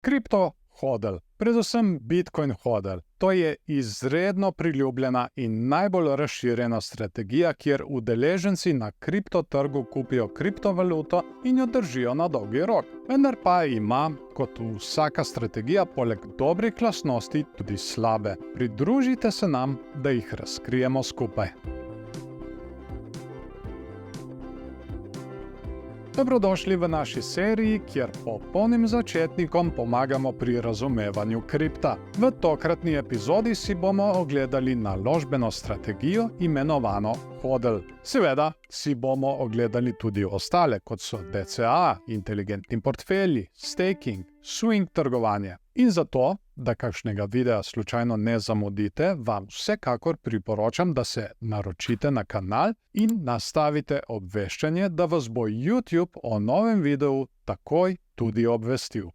Kripto hodl, predvsem Bitcoin hodl, to je izredno priljubljena in najbolj razširjena strategija, kjer udeleženci na kriptotrgu kupijo kriptovaluto in jo držijo na dolgi rok. Vendar pa ima, kot vsaka strategija, poleg dobrih lastnosti tudi slabe. Pridružite se nam, da jih razkrijemo skupaj. Dobrodošli v naši seriji, kjer popolnim začetnikom pomagamo pri razumevanju kripta. V tokratni epizodi si bomo ogledali naložbeno strategijo imenovano hodl. Seveda si bomo ogledali tudi ostale, kot so DCA, inteligentni portfelji, staking, swing trgovanje. In zato, da kakšnega videa slučajno ne zamudite, vam vsekakor priporočam, da se naročite na kanal in nastavite obveščanje, da vas bo YouTube o novem videu takoj tudi obvestil.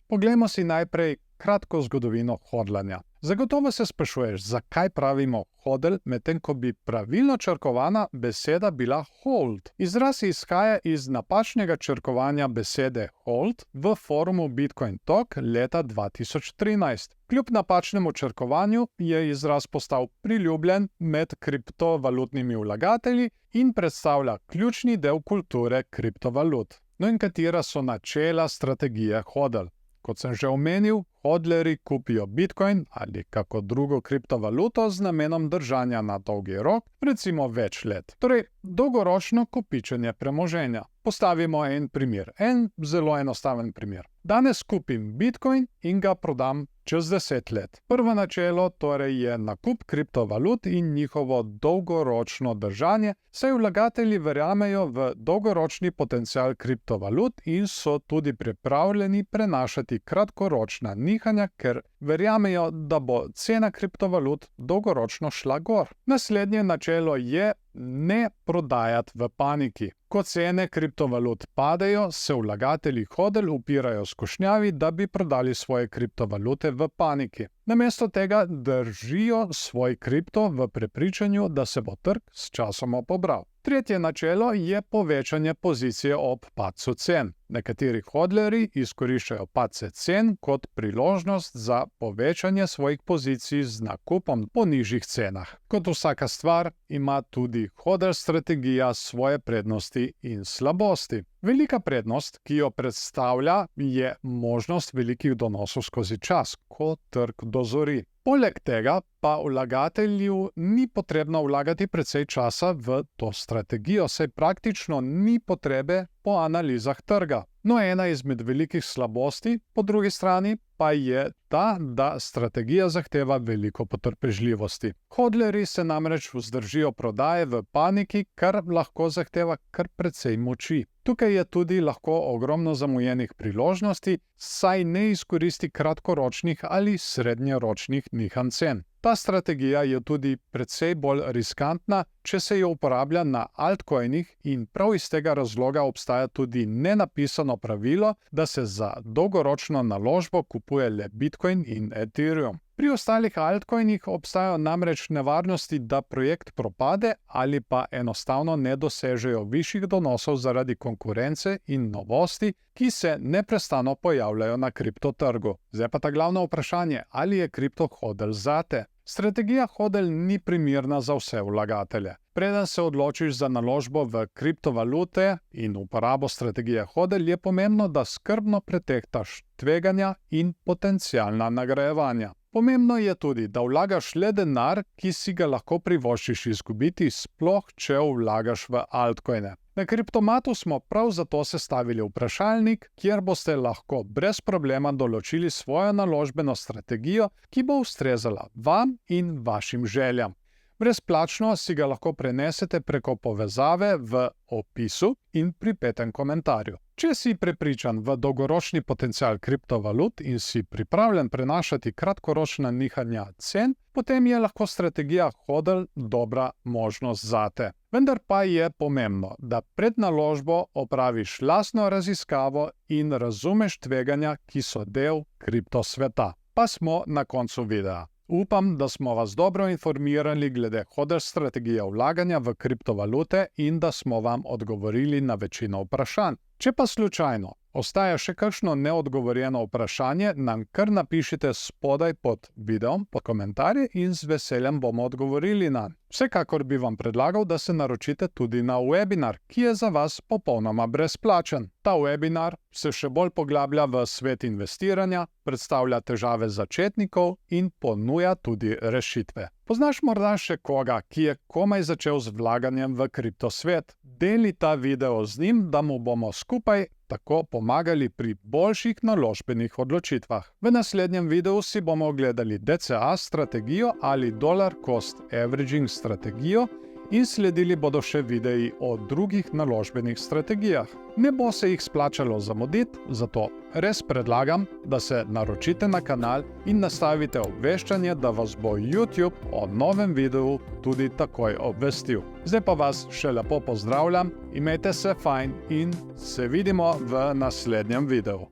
Poglejmo si najprej kratko zgodovino hodlanja. Zagotovo se sprašuješ, zakaj pravimo hodl, medtem ko bi pravilno črkovana beseda bila hold. Izraz izhaja iz napačnega črkovanja besede hold v forumu Bitcoin Talk leta 2013. Kljub napačnemu črkovanju je izraz postal priljubljen med kriptovalutnimi vlagatelji in predstavlja ključni del kulture kriptovalut. No in katera so načela strategije hodl? Kot sem že omenil, hodlerji kupijo Bitcoin ali kako drugo kriptovaluto z namenom držanja na dolgi rok, recimo več let. Torej, dolgoročno kopičenje premoženja. Postavimo en primer, en zelo enostaven primer. Danes kupim Bitcoin in ga prodam čez 10 let. Prvo načelo torej je nakup kriptovalut in njihovo dolgoročno držanje, saj vlagatelji verjamejo v dolgoročni potencial kriptovalut in so tudi pripravljeni prenašati kratkoročna nihanja, ker verjamejo, da bo cena kriptovalut dolgoročno šla gor. Naslednje načelo je ne prodajati v paniki. Ko cene kriptovalut padejo, se vlagatelji hodl upirajo skušnjavi, da bi prodali svoje kriptovalute v paniki. Namesto tega držijo svoj kripto v prepričanju, da se bo trg s časoma pobral. Tretje načelo je povečanje pozicije ob padcu cen. Nekateri hodlerji izkoriščajo padce cen kot priložnost za povečanje svojih pozicij z nakupom po nižjih cenah. Kot vsaka stvar, ima tudi hodl strategija svoje prednosti in slabosti. Velika prednost, ki jo predstavlja, je možnost velikih donosov skozi čas, ko trg dozori. Poleg tega pa vlagatelju ni potrebno vlagati precej časa v to strategijo, saj praktično ni potrebe po analizah trga. No, ena izmed velikih slabosti, po drugi strani, pa je ta, da strategija zahteva veliko potrpežljivosti. Hodlerji se namreč vzdržijo prodaje v paniki, kar lahko zahteva kar precej moči. Tukaj je tudi lahko ogromno zamujenih priložnosti, saj ne izkoristi kratkoročnih ali srednjeročnih nihanj cen. Ta strategija je tudi precej bolj riskantna, če se jo uporablja na altcoinih in prav iz tega razloga obstaja tudi nenapisano pravilo, da se za dolgoročno naložbo kupuje le Bitcoin in Ethereum. Pri ostalih altcoinih obstajajo namreč nevarnosti, da projekt propade ali pa enostavno ne dosežejo višjih donosov zaradi konkurence in novosti, ki se neprestano pojavljajo na kriptotrgu. Zdaj pa ta glavno vprašanje, ali je kripto hodl zate? Strategija hodl ni primerna za vse vlagatelje. Preden se odločiš za naložbo v kriptovalute in uporabo strategije hodl, je pomembno, da skrbno pretehtaš tveganja in potencialna nagrajevanja. Pomembno je tudi, da vlagaš le denar, ki si ga lahko privoščiš izgubiti, sploh če vlagaš v altcoine. Na Kriptomatu smo prav zato sestavili vprašalnik, kjer boste lahko brez problema določili svojo naložbeno strategijo, ki bo ustrezala vam in vašim željam. Brezplačno si ga lahko prenesete preko povezave v opisu in pripetem komentarju. Če si prepričan v dolgoročni potencial kriptovalut in si pripravljen prenašati kratkoročna nihanja cen, potem je lahko strategija hodl dobra možnost zate. Vendar pa je pomembno, da pred naložbo opraviš lastno raziskavo in razumeš tveganja, ki so del kriptosveta. Pa smo na koncu videa. Upam, da smo vas dobro informirali glede hodl strategije vlaganja v kriptovalute in da smo vam odgovorili na večino vprašanj. Če pa slučajno ostaja še kakšno neodgovorjeno vprašanje, nam kar napišite spodaj pod videom, pod komentarje in z veseljem bomo odgovorili nanj. Vsekakor bi vam predlagal, da se naročite tudi na webinar, ki je za vas popolnoma brezplačen. Ta webinar se še bolj poglablja v svet investiranja, predstavlja težave začetnikov in ponuja tudi rešitve. Poznaš morda še koga, ki je komaj začel z vlaganjem v kriptosvet? Deli ta video z njim, da mu bomo skupaj tako pomagali pri boljših naložbenih odločitvah. V naslednjem videu si bomo ogledali DCA strategijo ali Dollar Cost Averaging strategijo in sledili bodo še videi o drugih naložbenih strategijah. Ne bo se jih splačalo zamuditi, zato res predlagam, da se naročite na kanal in nastavite obveščanje, da vas bo YouTube o novem videu tudi takoj obvestil. Zdaj pa vas še lepo pozdravljam, imejte se fajn in se vidimo v naslednjem videu.